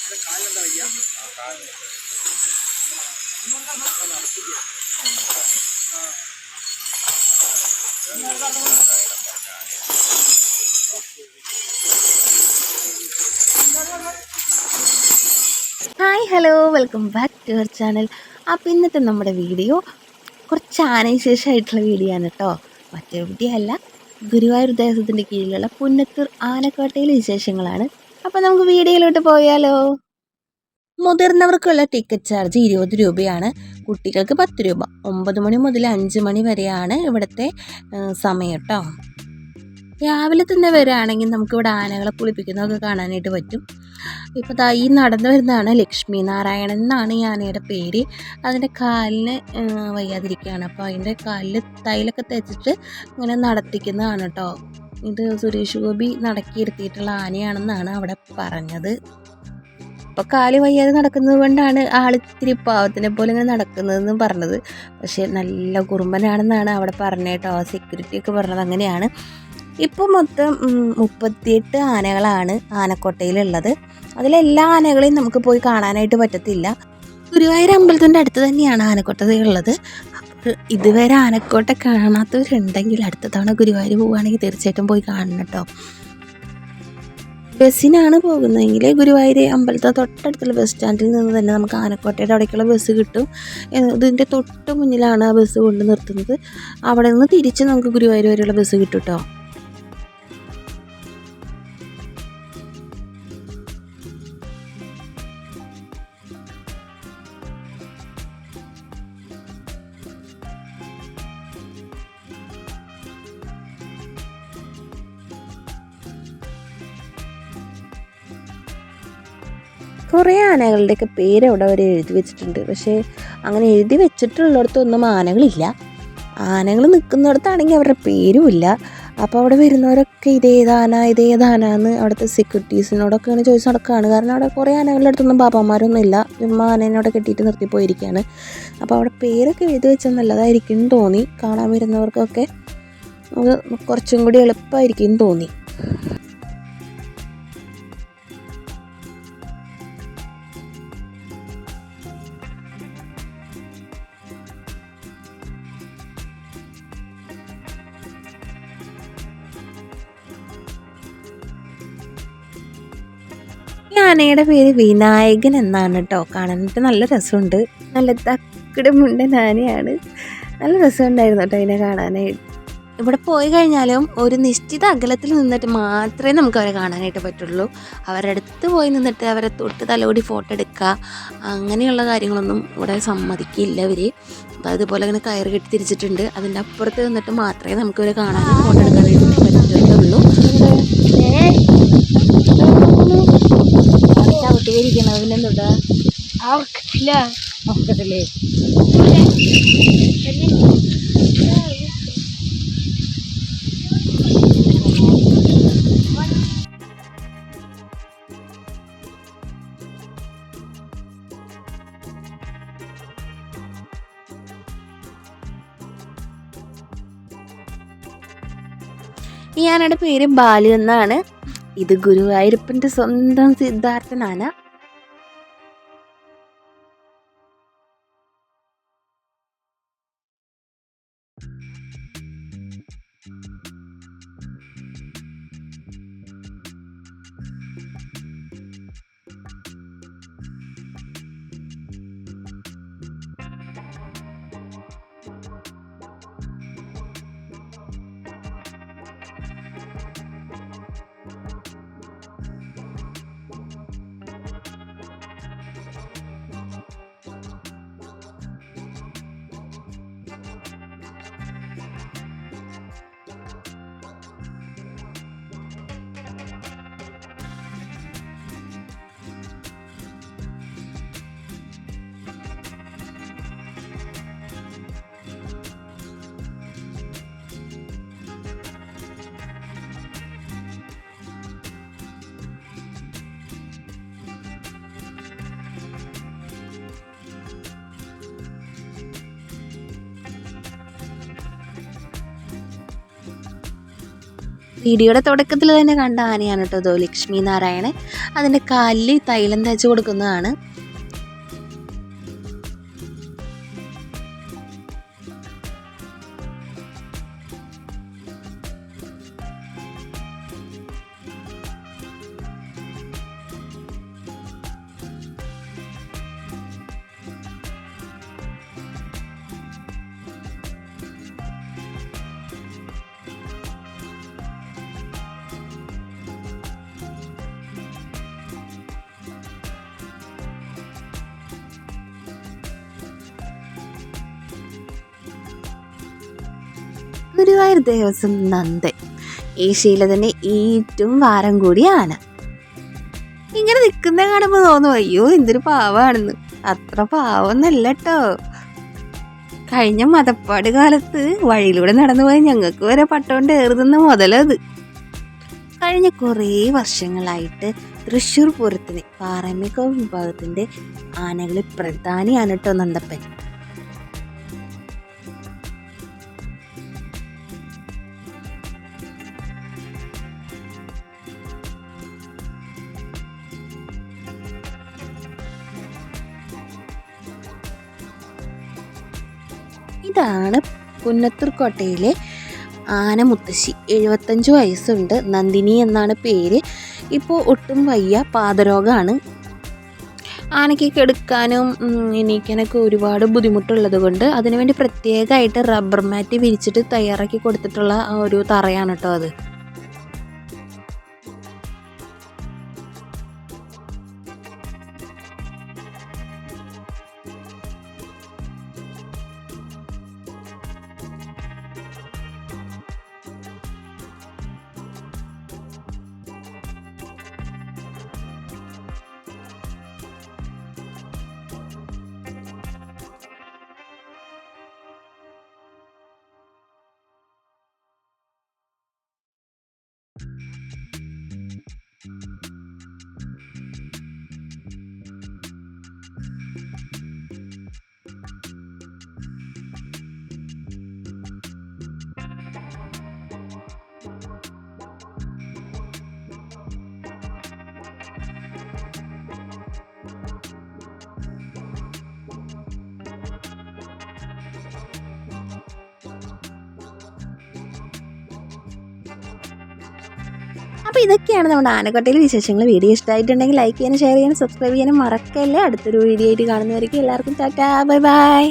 Hi hello welcome back to our channel. അപ്പോൾ ഇന്നത്തെ നമ്മുടെ വീഡിയോ കുറച്ച് ആനവിശേഷമായിട്ടുള്ള വീഡിയോ ആണ് കേട്ടോ. മറ്റെവിടെയല്ല, ഗുരുവായൂർ ദേവസ്വത്തിൻ്റെ കീഴിലുള്ള പുന്നത്തൂർ ആനക്കോട്ടയിലെ വിശേഷങ്ങളാണ്. അപ്പോൾ നമുക്ക് വീഡിയോയിലോട്ട് പോയാലോ. മുതിർന്നവർക്കുള്ള ടിക്കറ്റ് ചാർജ് 20 രൂപയാണ്, കുട്ടികൾക്ക് 10 രൂപ. 9 മണി മുതൽ 5 മണി വരെയാണ് ഇവിടുത്തെ സമയം കേട്ടോ. രാവിലെ തന്നെ വരികയാണെങ്കിൽ നമുക്കിവിടെ ആനകളെ കുളിപ്പിക്കുന്നതൊക്കെ കാണാനായിട്ട് പറ്റും. ഇപ്പോൾ ഈ നടന്നു വരുന്നതാണ് ലക്ഷ്മി നാരായണൻ എന്നാണ് ഈ ആനയുടെ പേര്. അതിൻ്റെ കാലിന് വയ്യാതിരിക്കുകയാണ്, അപ്പോൾ അതിൻ്റെ കാലിൽ തൈലൊക്കെ തേച്ചിട്ട് ഇങ്ങനെ നടത്തിക്കുന്നതാണ് കേട്ടോ. ഇത് സുരേഷ് ഗോപി നടക്കിയിരുത്തിയിട്ടുള്ള ആനയാണെന്നാണ് അവിടെ പറഞ്ഞത്. അപ്പോൾ കാല് വയ്യാതെ നടക്കുന്നത് കൊണ്ടാണ് ആളിത്തിരി പാവത്തിനെ പോലെ ഇങ്ങനെ നടക്കുന്നതെന്ന് പറഞ്ഞത്. പക്ഷേ നല്ല കുറുമ്പനാണെന്നാണ് അവിടെ പറഞ്ഞത് കേട്ടോ. സെക്യൂരിറ്റിയൊക്കെ പറഞ്ഞത് അങ്ങനെയാണ്. ഇപ്പോൾ മൊത്തം 38 ആനകളാണ് ആനക്കോട്ടയിലുള്ളത്. അതിലെല്ലാ ആനകളെയും നമുക്ക് പോയി കാണാനായിട്ട് പറ്റത്തില്ല. ഗുരുവായൂർ അമ്പലത്തിൻ്റെ അടുത്ത് തന്നെയാണ് ആനക്കോട്ടയുള്ളത്. അപ്പോൾ ഇതുവരെ ആനക്കോട്ട കാണാത്തവരുണ്ടെങ്കിൽ അടുത്ത തവണ ഗുരുവായൂർ പോവുകയാണെങ്കിൽ തീർച്ചയായിട്ടും പോയി കാണണം കേട്ടോ. ബസ്സിനാണ് പോകുന്നതെങ്കിൽ ഗുരുവായൂർ അമ്പലത്തെ തൊട്ടടുത്തുള്ള ബസ് സ്റ്റാൻഡിൽ നിന്ന് തന്നെ നമുക്ക് ആനക്കോട്ടയുടെ അവിടേക്കുള്ള ബസ് കിട്ടും. ഇതിൻ്റെ തൊട്ട് മുന്നിലാണ് ആ ബസ് കൊണ്ട് നിർത്തുന്നത്. അവിടെ നിന്ന് തിരിച്ച് നമുക്ക് ഗുരുവായൂർ വരെയുള്ള ബസ് കിട്ടും കേട്ടോ. കുറേ ആനകളുടെയൊക്കെ പേര് അവിടെ അവർ എഴുതി വെച്ചിട്ടുണ്ട്. പക്ഷേ അങ്ങനെ എഴുതി വെച്ചിട്ടുള്ളിടത്തൊന്നും ആനകളില്ല. ആനകൾ നിൽക്കുന്നിടത്താണെങ്കിൽ അവരുടെ പേരുമില്ല. അപ്പോൾ അവിടെ വരുന്നവരൊക്കെ ഇതേതാന എന്ന് അവിടുത്തെ സെക്യൂരിറ്റീസിനോടൊക്കെ ഇങ്ങനെ ചോദിച്ച് നടക്കുകയാണ്. കാരണം അവിടെ കുറേ ആനകളുടെ അടുത്തൊന്നും പാപ്പാന്മാരൊന്നും ഇല്ല. ആനേനോടെ കെട്ടിയിട്ട് നിർത്തിപ്പോയിരിക്കുകയാണ്. അപ്പോൾ അവിടെ പേരൊക്കെ എഴുതി വെച്ചാൽ നല്ലതായിരിക്കും എന്ന് തോന്നി. കാണാൻ വരുന്നവർക്കൊക്കെ അത് കുറച്ചും കൂടി എളുപ്പമായിരിക്കും എന്ന് തോന്നി. ഈ ആനയുടെ പേര് വിനായകൻ എന്നാണ് കേട്ടോ. കാണാനായിട്ട് നല്ല രസമുണ്ട്. നല്ല തക്കിട് മുണ്ടൻ ആനയാണ്. നല്ല രസമുണ്ടായിരുന്നു കേട്ടോ അതിനെ കാണാനായിട്ട്. ഇവിടെ പോയി കഴിഞ്ഞാലും ഒരു നിശ്ചിത അകലത്തിൽ നിന്നിട്ട് മാത്രമേ നമുക്ക് അവരെ കാണാനായിട്ട് പറ്റുള്ളൂ. അവരുടെ അടുത്ത് പോയി നിന്നിട്ട് അവരെ തൊട്ട് തലോടി ഫോട്ടോ എടുക്കുക അങ്ങനെയുള്ള കാര്യങ്ങളൊന്നും ഇവിടെ സമ്മതിക്കില്ല അവർ. അതായത് ഇതുപോലെ ഇങ്ങനെ കയറ് കെട്ടി തിരിച്ചിട്ടുണ്ട്. അതിൻ്റെ അപ്പുറത്ത് നിന്നിട്ട് മാത്രമേ നമുക്ക് ഇവരെ കാണാനും ഫോട്ടോ എടുക്കാനായിട്ട് പറ്റുള്ളൂ. ചവിട്ടിയിരിക്കണത് പിന്നെന്താ ഒക്കത്തില്ലേ. ഈ ആനയുടെ പേര് ബാലു എന്നാണ്. ഇത് ഗുരുവായൂരപ്പൻ്റെ സ്വന്തം സിദ്ധാർത്ഥനാന. വീഡിയോയുടെ തുടക്കത്തിൽ തന്നെ കണ്ട ആനയാണ് കേട്ടോ അതോ ലക്ഷ്മി നാരായണൻ. അതിൻ്റെ കാലിൽ തൈലം തേച്ച് കൊടുക്കുന്നതാണ്. ഗുരുവായൂർ ദേവസ്വം നന്ദൻ ഏഷ്യയിലെ തന്നെ ഏറ്റവും ഭാരം കൂടിയ ആന. ഇങ്ങനെ നിൽക്കുന്ന കാണുമ്പോൾ തോന്നും അയ്യോ എന്തൊരു പാവാണെന്ന്. അത്ര പാവൊന്നല്ല കേട്ടോ. കഴിഞ്ഞ മതപ്പാട് കാലത്ത് വഴിയിലൂടെ നടന്നു പോയി ഞങ്ങൾക്ക് വരെ പട്ടോണ്ട് ഏറുന്ന മുതലത്. കഴിഞ്ഞ കുറേ വർഷങ്ങളായിട്ട് തൃശ്ശൂർ പൂരത്തിന് പാറമേക്കാവ് വിഭാഗത്തിൻ്റെ ആനകളിൽ പ്രധാനിയാണ് കേട്ടോ നന്ദപ്പൻ. ഇതാണ് പുന്നത്തൂർ കോട്ടയിലെ ആന മുത്തശ്ശി. 75 വയസ്സുണ്ട്. നന്ദിനി എന്നാണ് പേര്. ഇപ്പോൾ ഒട്ടും വയ്യ, പാദരോഗമാണ്. ആനയ്ക്ക് കിടക്കാനും എണീക്കാനൊക്കെ ഒരുപാട് ബുദ്ധിമുട്ടുള്ളത് കൊണ്ട് അതിനുവേണ്ടി പ്രത്യേകമായിട്ട് റബ്ബർ മാറ്റ് വിരിച്ചിട്ട് തയ്യാറാക്കി കൊടുത്തിട്ടുള്ള ഒരു തറയാണ് കേട്ടോ അത്. അപ്പോൾ ഇതൊക്കെയാണ് നമ്മുടെ ആനക്കോട്ടയിലെ വിശേഷങ്ങൾ. വീഡിയോ ഇഷ്ടമായിട്ടുണ്ടെങ്കിൽ ലൈക്ക് ചെയ്യാനും ഷെയർ ചെയ്യാനും സബ്സ്ക്രൈബ് ചെയ്യാനും മറക്കല്ലേ. അടുത്തൊരു വീഡിയോ ആയിട്ട് കാണുന്നവരേക്കും എല്ലാവർക്കും ടാറ്റാ, ബൈ ബൈ.